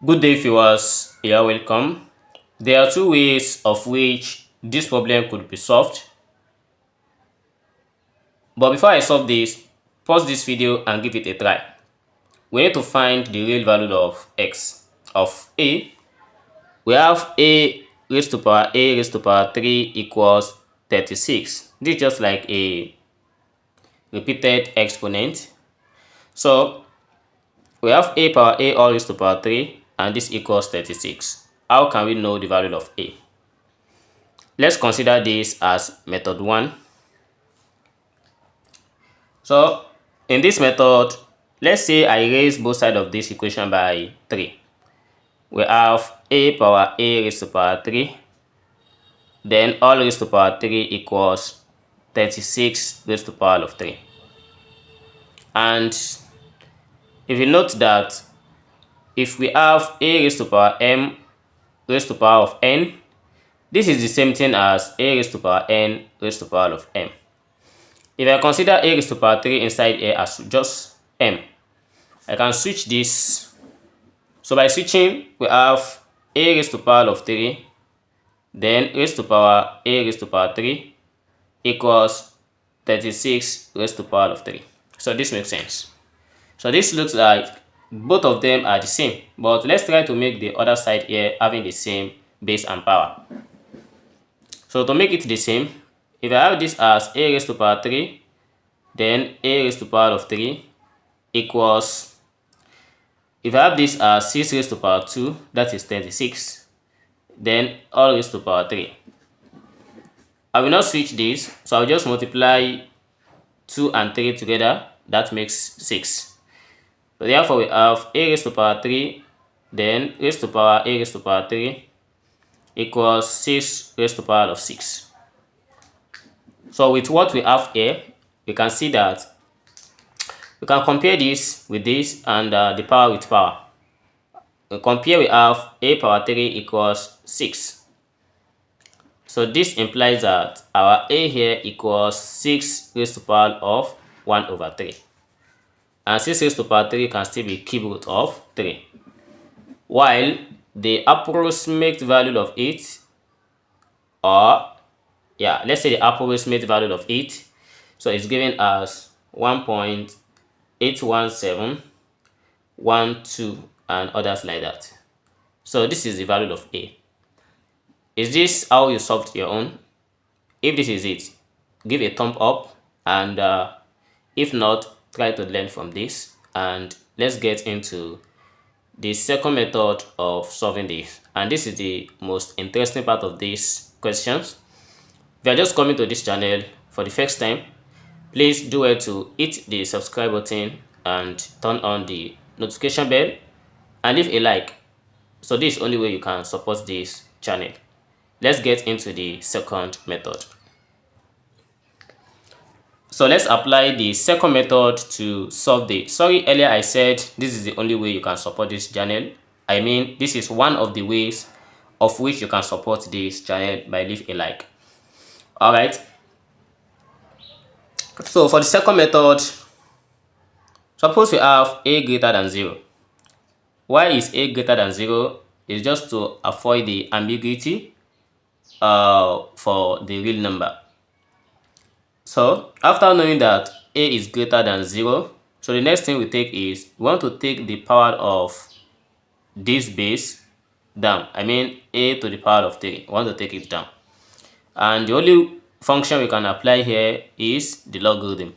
Good day, viewers. You are welcome. There are two ways of which this problem could be solved. But before I solve this, pause this video and give it a try. We need to find the real value of x. Of a, we have a raised to power a raised to power 3 equals 36. This is just like a repeated exponent. So we have a power a all raised to power 3 and this equals 36. How can we know the value of a? Let's consider this as method 1. So in this method, let's say I raise both sides of this equation by 3. We have a power a raised to power 3. Then all raised to power 3 equals 36 raised to power of 3. And if you note that if we have a raised to power m raised to power of n, this is the same thing as a raised to power n raised to power of m. If I consider a raised to power 3 inside a as just m, I can switch this. So by switching, we have a raised to power of 3, then raised to power a raised to power 3 equals 36 raised to power of 3. So this makes sense. So this looks like both of them are the same, but let's try to make the other side here having the same base and power. So to make it the same, if I have this as a raised to power 3, then a raised to power of 3 equals, if I have this as 6 raised to power 2, that is 36, then all raised to power 3. I will not switch this, so I'll just multiply 2 and 3 together, that makes 6. So therefore we have a raised to power 3, then raised to power a raised to power 3 equals 6 raised to power of 6. So with what we have here, we can see that we can compare this with this and the power with power. We compare, we have a power 3 equals 6. So this implies that our a here equals 6 raised to power of 1 over 3. And 6 raised to power 3 can still be cube root of 3. While the approximate value of it, or let's say the approximate value of it, so it's given as 1.81712 and others like that. So this is the value of a. Is this how you solved your own? If this is it, give a thumb up, and if not, try to learn from this. And let's get into the second method of solving this, and this is the most interesting part of these questions. If you are just coming to this channel for the first time, please do well to hit the subscribe button and turn on the notification bell and leave a like. So this is the only way you can support this channel. Let's get into the second method. So let's apply the second method to solve the, earlier I said this is the only way you can support this channel. I mean, this is one of the ways of which you can support this channel by leave a like. Alright. So for the second method, suppose we have a greater than 0. Why is a greater than 0? It's just to avoid the ambiguity for the real number. So after knowing that a is greater than 0, so the next thing we take is we want to take the power of this base down. I mean a to the power of 3. We want to take it down. And the only function we can apply here is the logarithm.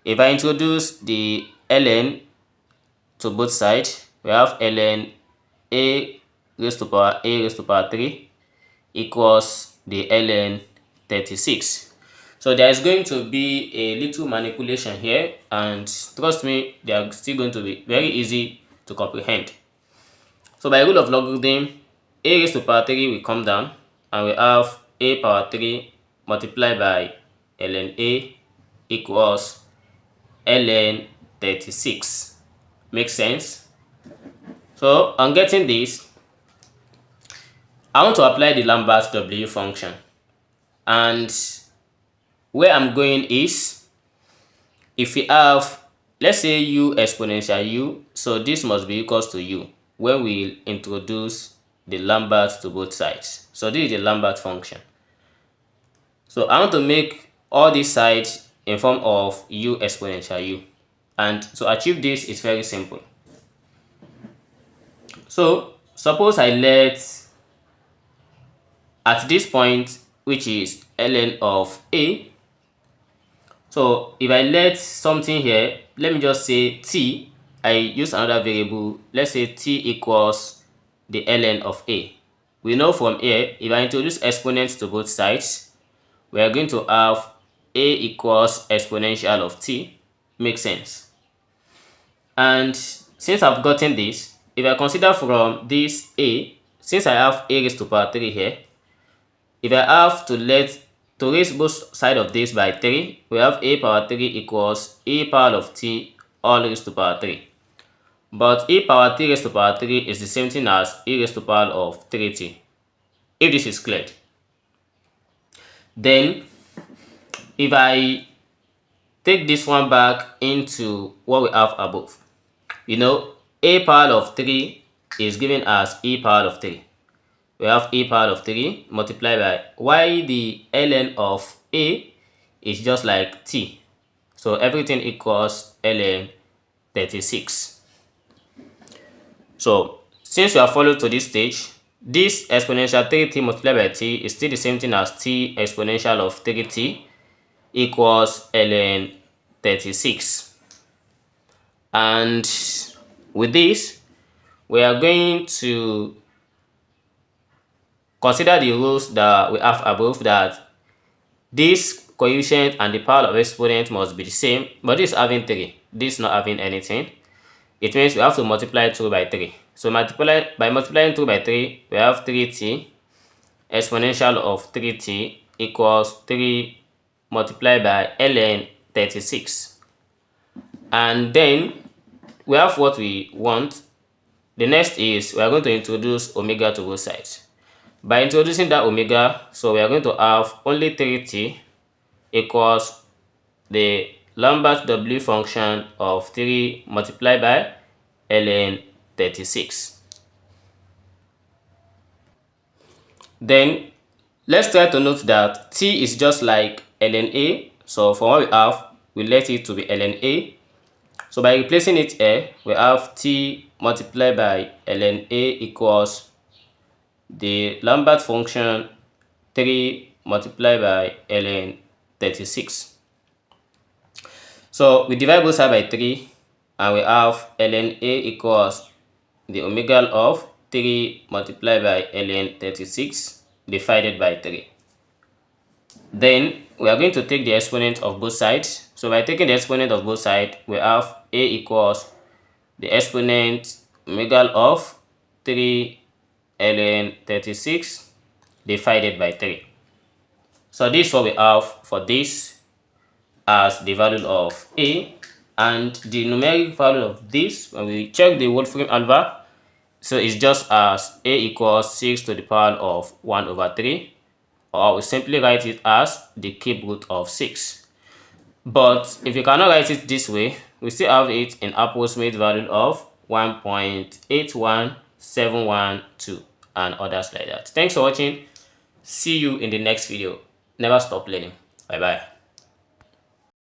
If I introduce the ln to both sides, we have ln a raised to power 3 equals the ln 36. So there is going to be a little manipulation here, and trust me, they are still going to be very easy to comprehend. So by rule of logarithm, a raised to power 3 will come down, and we have a power 3 multiplied by ln a equals ln 36. Makes sense? So on getting this, I want to apply the Lambert's W function, and where I'm going is, if we have, let's say u exponential u, so this must be equals to u. when we introduce the Lambert to both sides. So this is the Lambert function. So I want to make all these sides in form of u exponential u. And to achieve this is very simple. So suppose I let, at this point, which is ln of a, so if I let something here, let me just say t, I use another variable, let's say t equals the ln of a. We know from here, if I introduce exponents to both sides, we are going to have a equals exponential of t. Makes sense. And since I've gotten this, if I consider from this a, since I have a raised to power 3 here, if I have to raise both sides of this by 3, we have a power 3 equals e power of t all raised to power 3. But e power 3 raised to power 3 is the same thing as e raised to power of 3t. If this is cleared, then if I take this one back into what we have above, you know, a power of 3 is given as e power of 3. We have e power of 3 multiplied by y, the ln of a is just like t. So everything equals ln 36. So since we have followed to this stage, this exponential 3t multiplied by t is still the same thing as t exponential of 3t equals ln 36. And with this, we are going to consider the rules that we have above, that this coefficient and the power of exponent must be the same, but this is having 3, this not having anything. It means we have to multiply 2 by 3. So by multiplying 2 by 3, we have 3t exponential of 3t equals 3 multiplied by ln 36. And then we have what we want. The next is we are going to introduce omega to both sides. By introducing that omega, so we are going to have only 3t equals the Lambert W function of 3 multiplied by ln 36. Then let's try to note that t is just like ln a. So for what we have, we let it to be ln a. So by replacing it here, we have t multiplied by ln a equals the Lambert function 3 multiplied by ln 36. So we divide both sides by 3, and we have ln a equals the omega of 3 multiplied by ln 36 divided by 3. Then we are going to take the exponent of both sides. So by taking the exponent of both sides, we have a equals the exponent omega of 3 ln 36 divided by 3. So this is what we have for this as the value of a, and the numeric value of this, when we check the Wolfram algebra, so it's just as a equals 6 to the power of 1 over 3, or we simply write it as the cube root of 6. But if you cannot write it this way, we still have it in approximate value of 1.81712 and others like that. Thanks for watching. See you in the next video. Never stop learning. Bye bye.